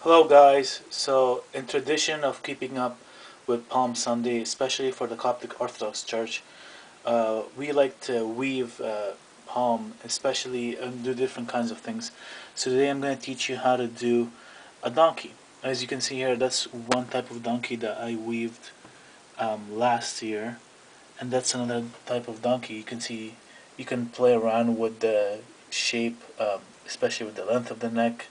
Hello guys, so in tradition of keeping up with Palm Sunday, especially for the Coptic Orthodox Church, we like to weave palm, especially and do different kinds of things. So today I'm going to teach you how to do a donkey. As you can see here, that's one type of donkey that I weaved last year, and that's another type of donkey. You can see you can play around with the shape, especially with the length of the neck,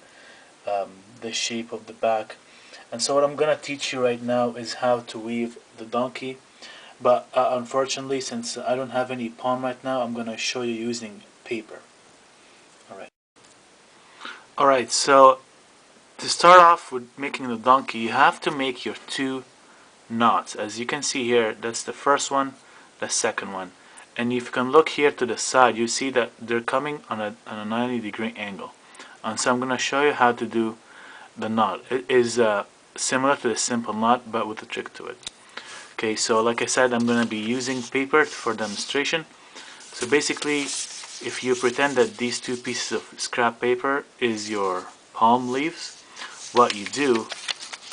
um, the shape of the back. And so what I'm gonna teach you right now is how to weave the donkey. But unfortunately, since I don't have any palm right now, I'm gonna show you using paper. Alright. Alright, so to start off with making the donkey, you have to make your two knots. As you can see here, that's the first one, the second one. And if you can look here to the side, you see that they're coming on a 90-degree angle. And so I'm gonna show you how to do the knot. It is similar to the simple knot, but with a trick to it. Okay, so like I said, I'm going to be using paper for demonstration. So basically, if you pretend that these two pieces of scrap paper is your palm leaves, what you do,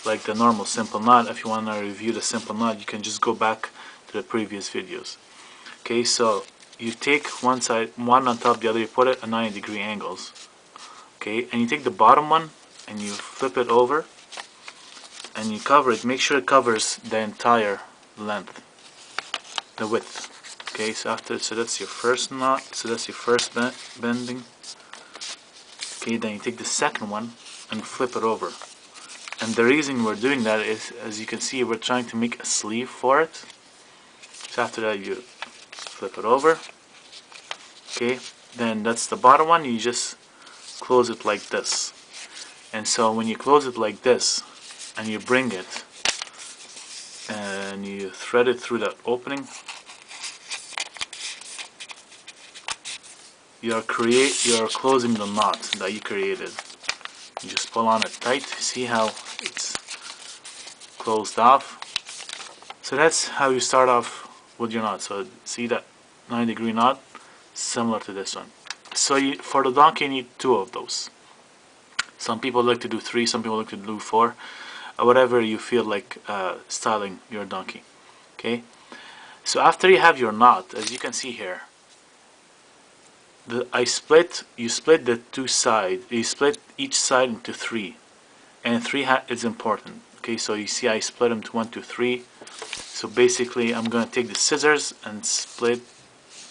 like the normal simple knot, if you want to review the simple knot, you can just go back to the previous videos. Okay, so you take one side, one on top of the other, you put it at 90-degree angles. Okay, and you take the bottom one and you flip it over and you cover it. Make sure it covers the entire length, the width. Okay, so that's your first knot, so that's your first bending. Okay, then you take the second one and flip it over. And the reason we're doing that is, as you can see, we're trying to make a sleeve for it. So after that you flip it over. Okay, then that's the bottom one, you just close it like this. And so when you close it like this and you bring it and you thread it through that opening, you're closing the knot that you created. You just pull on it tight. See how it's closed off? So that's how you start off with your knot. So see that 9-degree knot? Similar to this one. So for the donkey you need two of those. Some people like to do three, some people like to do four. Whatever you feel like styling your donkey. Okay? So after you have your knot, as you can see here, you split the two sides, you split each side into three, and three is important. Okay, so you see I split them to 1, 2, 3. So basically I'm going to take the scissors and split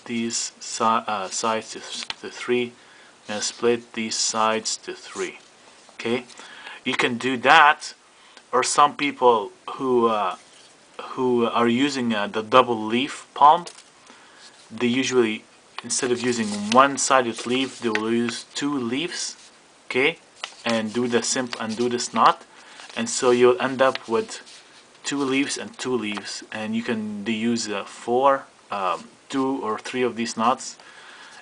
these sides to 3, and split these sides to 3. Okay, you can do that, or some people who are using the double leaf palm, they usually, instead of using one-sided leaf, they will use two leaves, okay, and do this knot, and so you'll end up with two leaves and two leaves, and you can use two or three of these knots,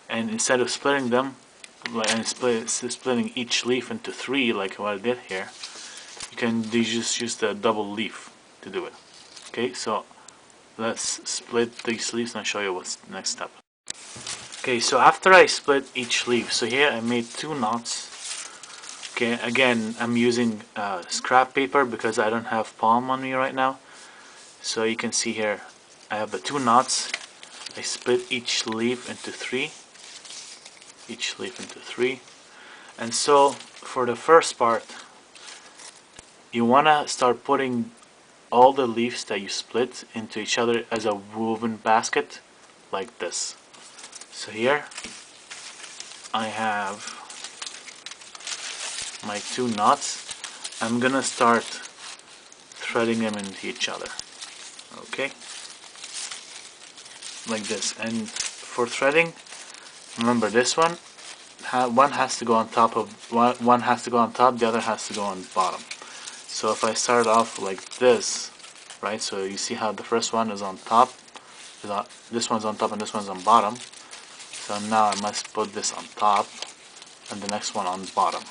and instead of splitting them and splitting each leaf into three like what I did here, you just use the double leaf to do it. Okay, so let's split these leaves and I'll show you what's the next step. Okay, so after I split each leaf, so here I made two knots. Okay, again I'm using scrap paper because I don't have palm on me right now. So you can see here I have the two knots. I split each leaf into three. And so for the first part, you want to start putting all the leaves that you split into each other as a woven basket like this. So here I have my two knots. I'm gonna start threading them into each other. Okay, like this. And for threading, remember this one has to go on top of one has to go on top, the other has to go on bottom. So if I start off like this, right, so you see how the first one is on top, this one's on top and this one's on bottom. So now I must put this on top and the next one on bottom.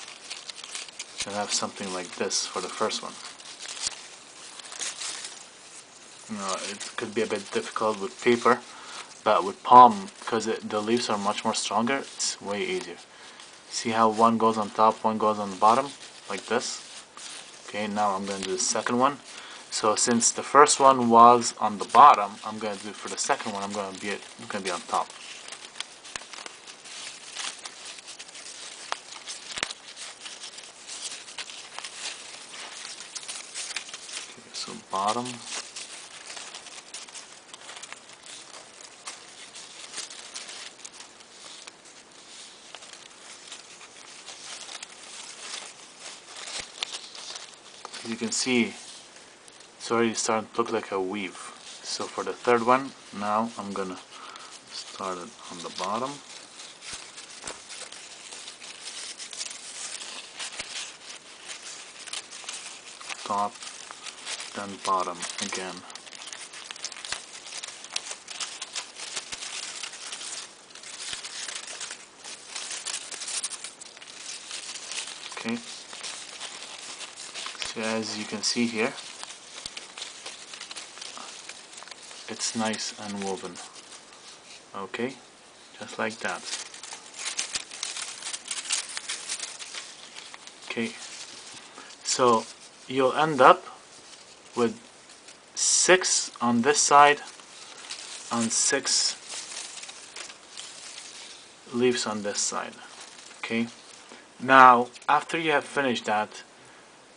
So I have something like this for the first one. It could be a bit difficult with paper, but with palm, because the leaves are much more stronger, it's way easier. See how one goes on top, one goes on the bottom, like this? Okay, now I'm going to do the second one. So since the first one was on the bottom, I'm going to do for the second one. I'm going to be on top. Okay, so bottom. As you can see, it's already starting to look like a weave. So for the third one, now I'm gonna start it on the bottom. Top, then bottom again. Okay. So as you can see here, it's nice and woven. Okay, just like that. Okay, so you'll end up with 6 on this side and 6 leaves on this side. Okay, now after you have finished that,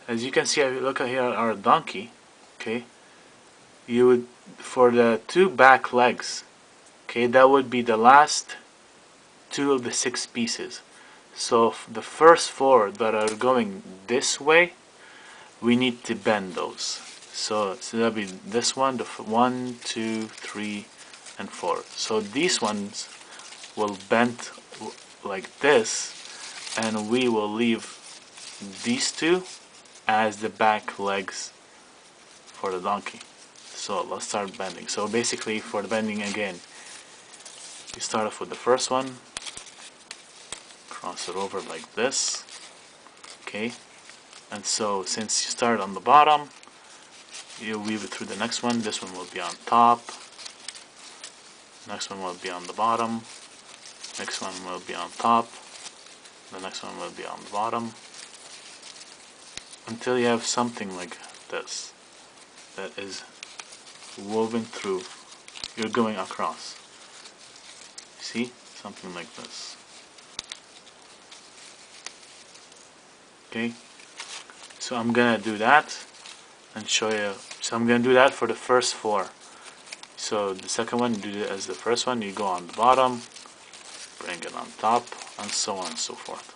as you can see, if you look at here our donkey, okay, you would, for the 2 back legs, okay, that would be the last 2 of the 6 pieces. So the first 4 that are going this way, we need to bend those. So that'll be this one, the 1, 2, 3, and 4. So these ones will bend like this, and we will leave these 2 as the back legs for the donkey. So let's start bending. So basically, for the bending again, you start off with the first one, cross it over like this, okay, and so since you start on the bottom, you weave it through the next one. This one will be on top, next one will be on the bottom, next one will be on top, the next one will be on the bottom, until you have something like this that is woven through. You're going across. See? Something like this. Okay? So I'm gonna do that and show you. So I'm gonna do that for the first 4. So the second one, you do it as the first one. You go on the bottom, bring it on top, and so on and so forth.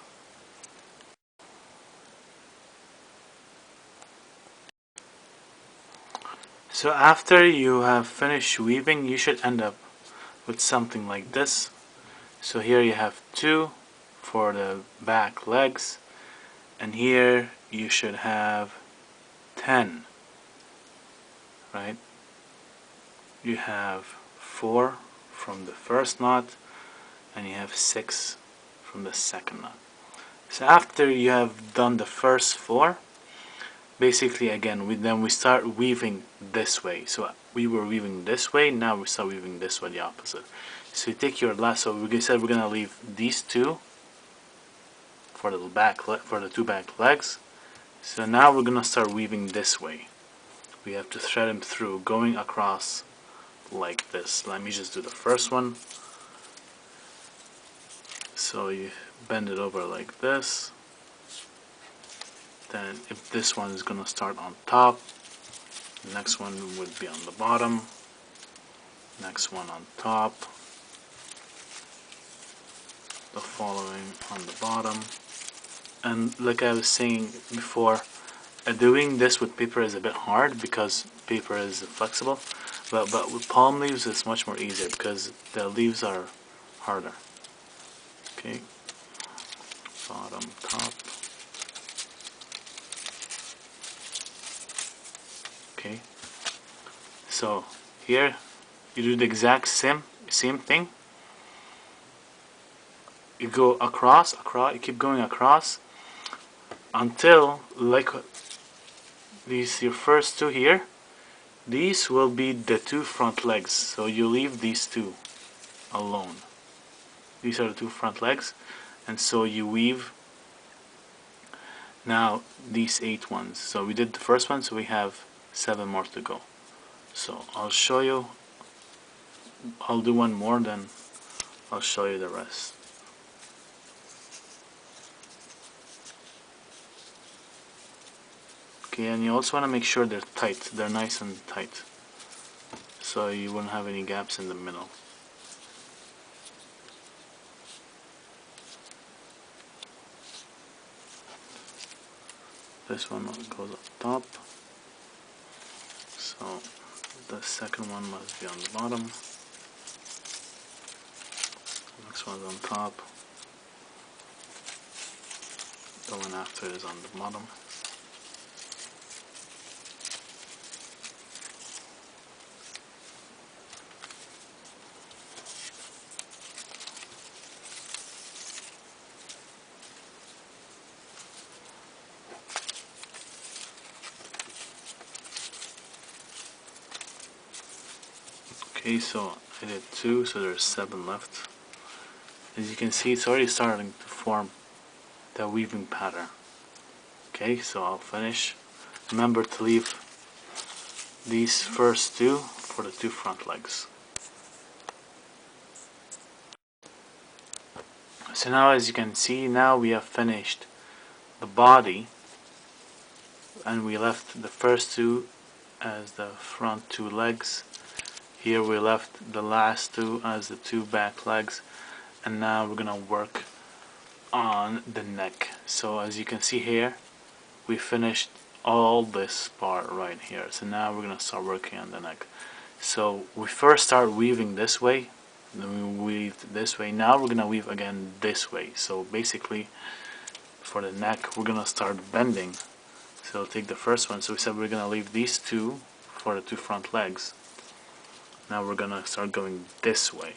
So after you have finished weaving, you should end up with something like this. So here you have 2 for the back legs, and here you should have 10, right? You have 4 from the first knot, and you have 6 from the second knot. So after you have done the first 4, basically again we start weaving this way. So we were weaving this way, now we start weaving this way, the opposite. So you take your last, so we said we're gonna leave these 2 for the for the 2 back legs. So now we're gonna start weaving this way. We have to thread them through, going across like this. Let me just do the first one. So you bend it over like this. Then if this one is gonna start on top, the next one would be on the bottom, next one on top, the following on the bottom. And like I was saying before, doing this with paper is a bit hard because paper is flexible, but with palm leaves it's much more easier because the leaves are harder. Okay, bottom, top. Okay, so here you do the exact same thing. You go across, you keep going across until, like these, your first 2 here, these will be the 2 front legs. So you leave these 2 alone. These are the 2 front legs, and so you weave Now these 8 ones. So we did the first one, so we have 7 more to go. So I'll show you. I'll do one more, then I'll show you the rest. Okay, and you also want to make sure they're tight. They're nice and tight, so you won't have any gaps in the middle. This one goes up top, so the second one must be on the bottom. Next one's on top. The one after is on the bottom. Okay, so I did 2, so there's 7 left. As you can see, it's already starting to form the weaving pattern. Okay, so I'll finish. Remember to leave these first 2 for the 2 front legs. So now, as you can see, now we have finished the body, and we left the first 2 as the front 2 legs. Here we left the last 2 as the 2 back legs, and now we're gonna work on the neck. So as you can see here, we finished all this part right here. So now we're gonna start working on the neck. So we first start weaving this way, then we weave this way. Now we're gonna weave again this way. So basically, for the neck, we're gonna start bending. So take the first one. So we said we're gonna leave these 2 for the 2 front legs. Now we're gonna start going this way,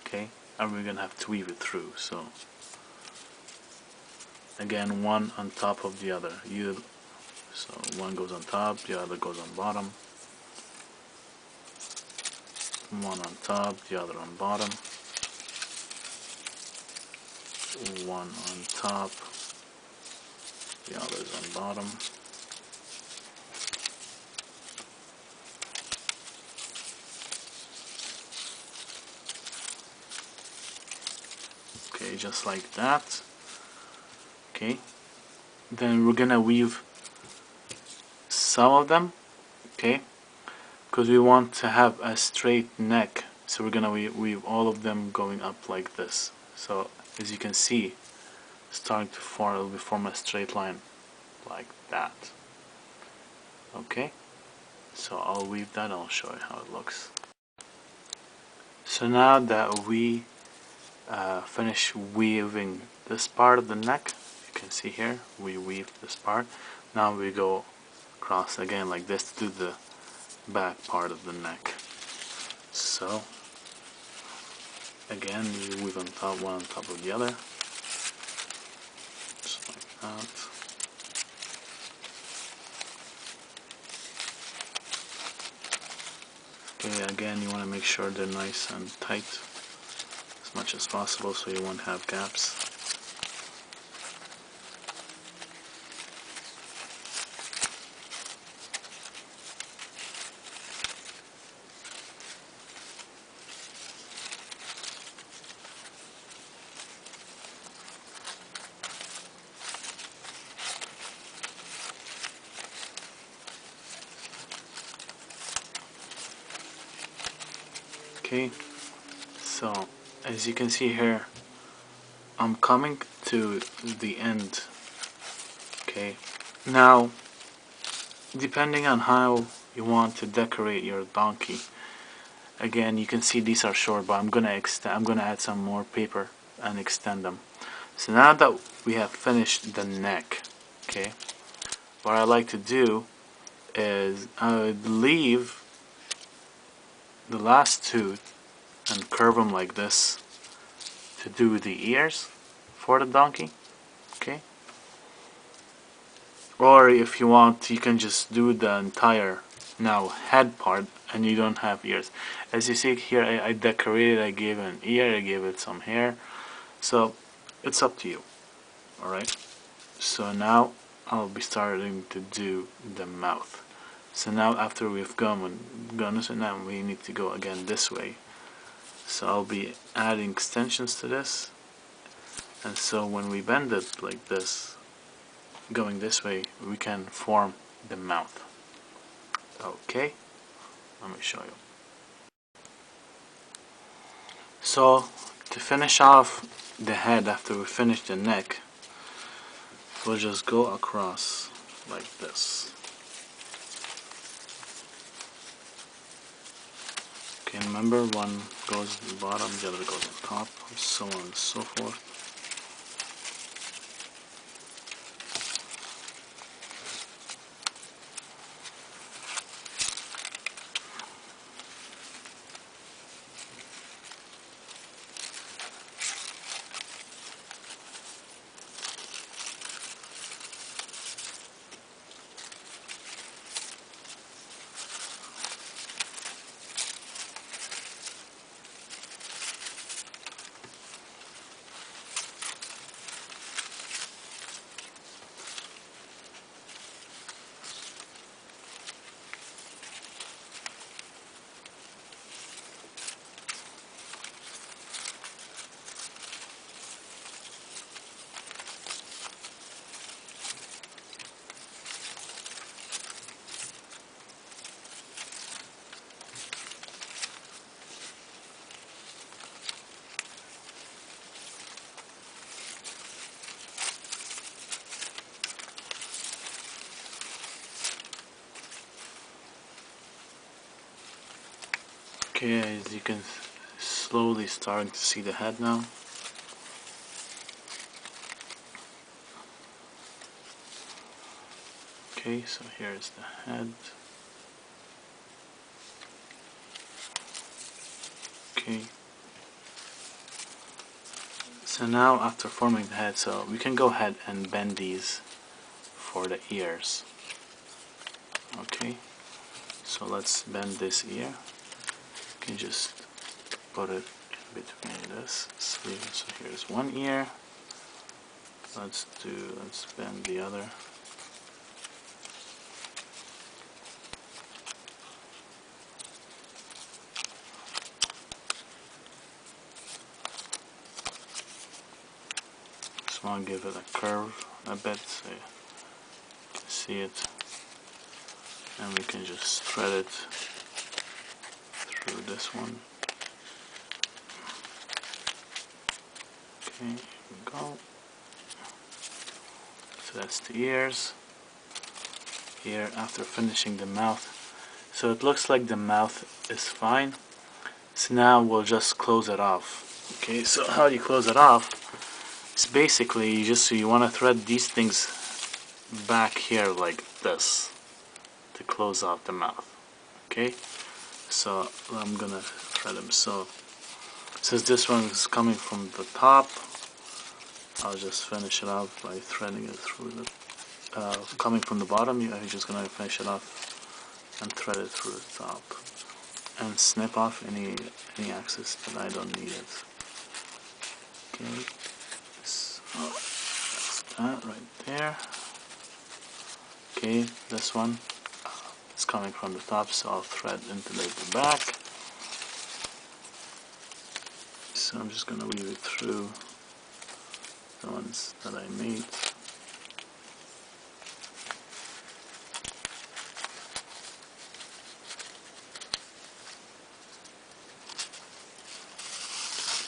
okay, and we're gonna have to weave it through. So again, one on top of the other. So one goes on top, the other goes on bottom. One on top, the other on bottom. One on top, the other's on bottom. Okay, just like that. Okay, then we're gonna weave some of them, okay, because we want to have a straight neck. So we're gonna weave all of them going up like this. So as you can see, starting to form, it'll form a straight line like that. Okay, so I'll weave that and I'll show you how it looks. So now that we finish weaving this part of the neck, you can see here we weaved this part. Now we go across again like this to do the back part of the neck. So again, we weave on top, one on top of the other, just like that. Okay, again, you want to make sure they're nice and tight as much as possible so you won't have gaps. Okay, so as you can see here, I'm coming to the end. Okay, now depending on how you want to decorate your donkey, again you can see these are short, but I'm gonna add some more paper and extend them. So now that we have finished the neck, okay, what I like to do is I would leave the last 2 and curve them like this to do the ears for the donkey, okay? Or if you want, you can just do the entire now head part and you don't have ears. As you see here, I decorated, I gave it an ear, I gave it some hair, so it's up to you. Alright, So now I'll be starting to do the mouth. So now after we've gone so now we need to go again this way. So I'll be adding extensions to this, and so when we bend it like this, going this way, we can form the mouth. Okay, let me show you. So to finish off the head after we finish the neck, we'll just go across like this. Okay, remember, one goes to the bottom, the other goes on top, so on and so forth. Okay, as you can slowly starting to see the head now. Okay, so here's the head. Okay. So now after forming the head, so we can go ahead and bend these for the ears. Okay, so let's bend this ear. You can just put it between this sleeve. So here's one ear. Let's bend the other. Just want to give it a curve a bit so you can see it. And we can just thread it through this one. Okay, here we go. So that's the ears. Here after finishing the mouth. So it looks like the mouth is fine. So now we'll just close it off. Okay, so how do you close it off? It's basically you want to thread these things back here like this to close off the mouth. Okay, so I'm gonna thread them. So since this one is coming from the top, I'll just finish it off by threading it through the coming from the bottom. You're just gonna finish it off and thread it through the top and snip off any excess that I don't need it. Okay, so that's that right there. Okay, this one is coming from the top, so I'll thread into the back. So I'm just gonna weave it through the ones that I made.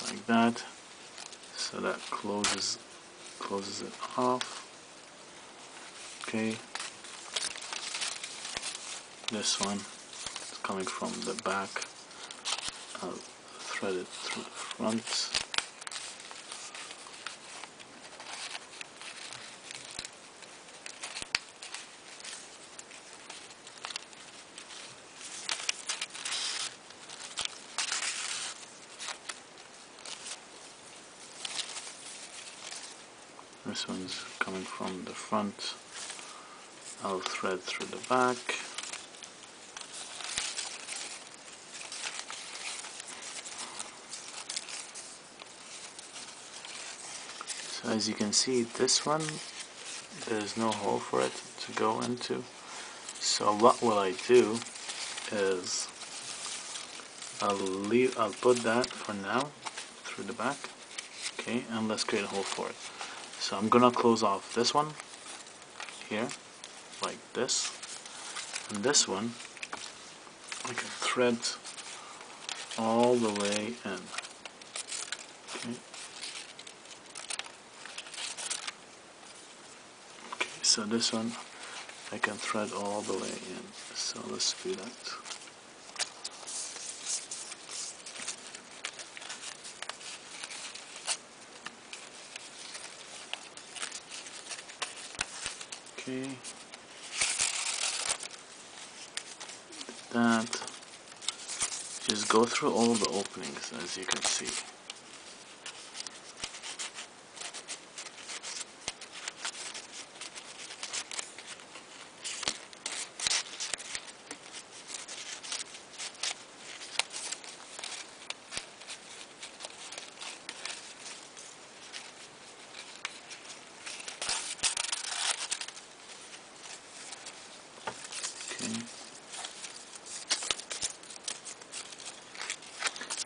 Like that, so that closes it off. Okay, this one is coming from the back. I'll thread it through the front. This one's coming from the front. I'll thread through the back. So as you can see, this one there's no hole for it to go into. So what will I do is I'll put that for now through the back. Okay, and let's create a hole for it. So I'm gonna close off this one here like this, and this one I can thread all the way in. Okay. Okay, so this one I can thread all the way in. So let's do that. Okay. That. Just go through all the openings as you can see. Okay.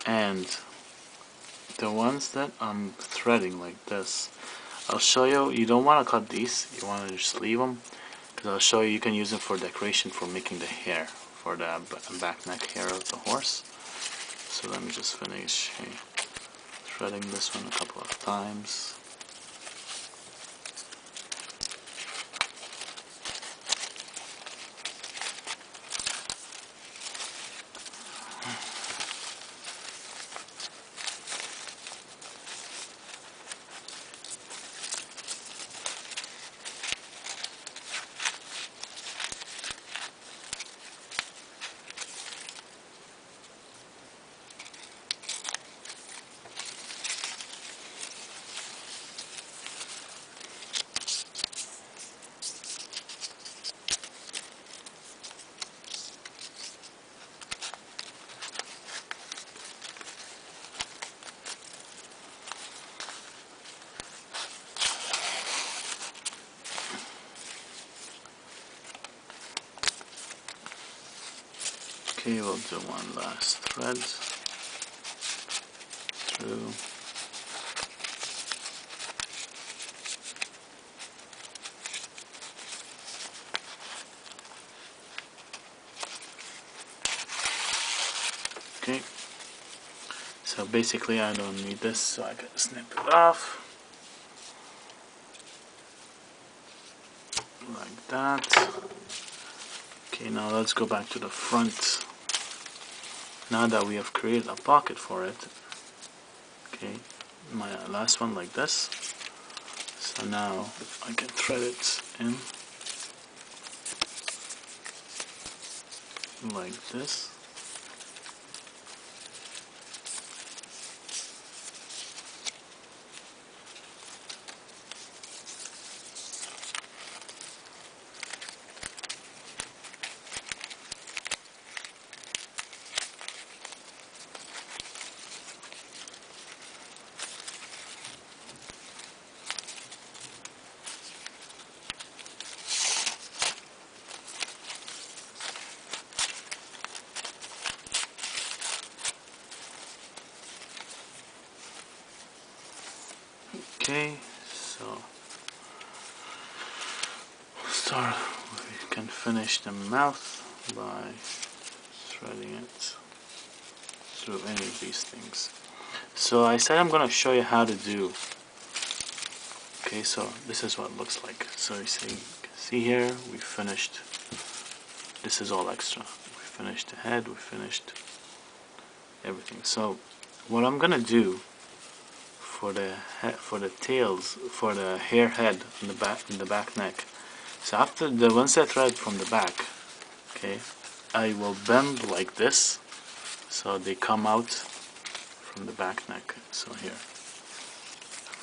And the ones that I'm threading like this, I'll show you. You don't want to cut these, you want to just leave them, because I'll show you can use them for decoration, for making the hair, for the back neck hair of the horse. So let me just finish threading this one a couple of times. Okay, we'll do one last thread through. Okay, so basically I don't need this, so I can snip it off like that. Okay, now let's go back to the front. Now that we have created a pocket for it, okay, my last one like this. So now I can thread it in like this. Okay, so start. We can finish the mouth by threading it through any of these things. So I said I'm gonna show you how to do. Okay, so this is what it looks like. So you see here we finished. This is all extra. We finished the head. We finished everything. So what I'm gonna do for the tails, for the hair head in the back neck. So after once I thread from the back, okay, I will bend like this, so they come out from the back neck. So here,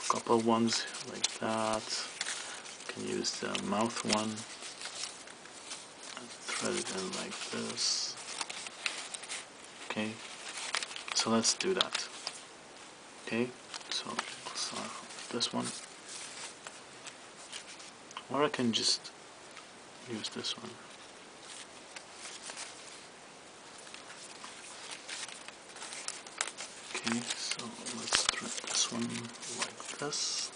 a couple of ones like that. You can use the mouth one. Thread it in like this. Okay, so let's do that. Okay, so start with this one. Or I can just use this one. Okay, so let's thread this one like this.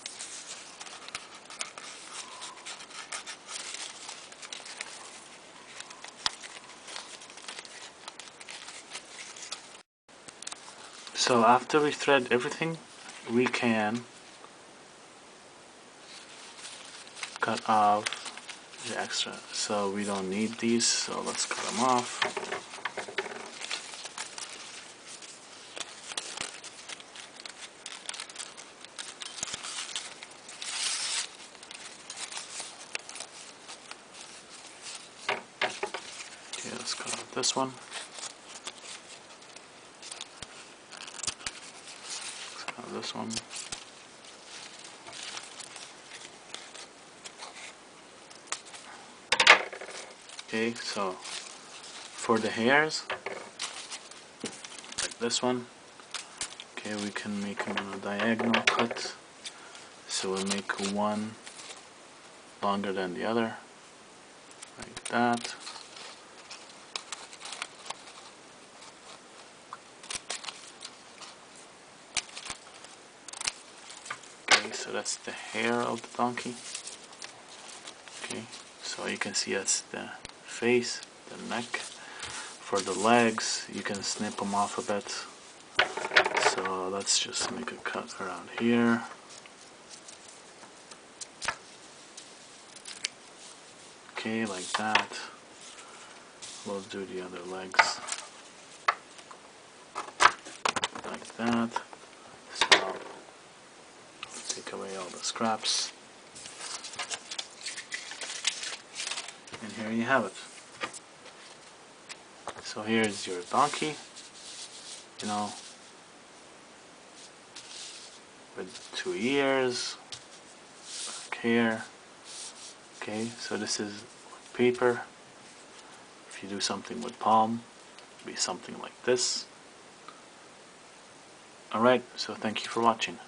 So after we thread everything, we can cut off the extra. So we don't need these, so let's cut them off. Okay, let's cut off this one. Let's cut off this one. Okay, so for the hairs, like this one, okay, we can make them on a diagonal cut. So we'll make one longer than the other, like that. Okay, so that's the hair of the donkey. Okay, so you can see that's the face, the neck. For the legs, you can snip them off a bit. So let's just make a cut around here. Okay, like that. We'll do the other legs like that. So take away all the scraps. And here you have it. So here's your donkey, you know, with 2 ears, back here. Okay, so this is paper. If you do something with palm, it'll be something like this. Alright, so thank you for watching.